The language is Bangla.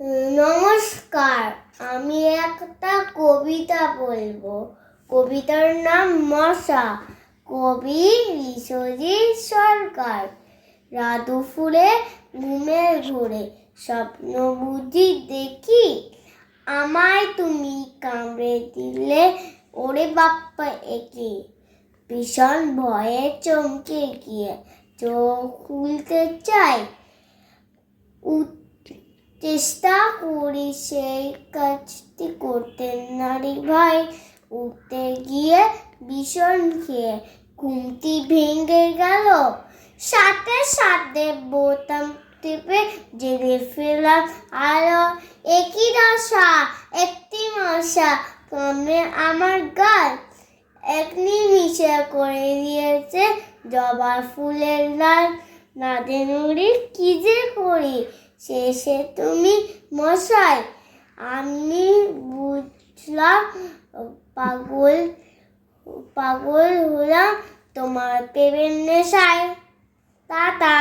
নমস্কার, আমি একটা কবিতা বলবো। কবিতার নাম মশা। কবি বিশ্বজিৎ সরকার। রাত দুপুরে ঘুমের ঘোরে স্বপ্ন বুঝি দেখি, আমায় তুমি কামড়ে দিলে ওরে বাপ্পা একে। ভীষণ ভয়ে চমকে গিয়ে চোখ খুলতে চাই, চেষ্টা করি সেই কাজটি করতে নারী ভাই। উঠতে গিয়ে ভীষণ খেয়ে ঘুমটি ভেঙে গেল, সাথে সাথে বোতাম টিপে জেগে ফেলাম আলো। একই দশা, একটি মশা কামড়ে আমার গাল, এক নিমিষে করে দিয়েছে জবা ফুলের লাল। নাদে নুড়ি কি যে করি, শেষে তুমি মশাই। আমি বুঝলাম পাগল হলাম তোমার প্রেমের নেশায়। টাটা।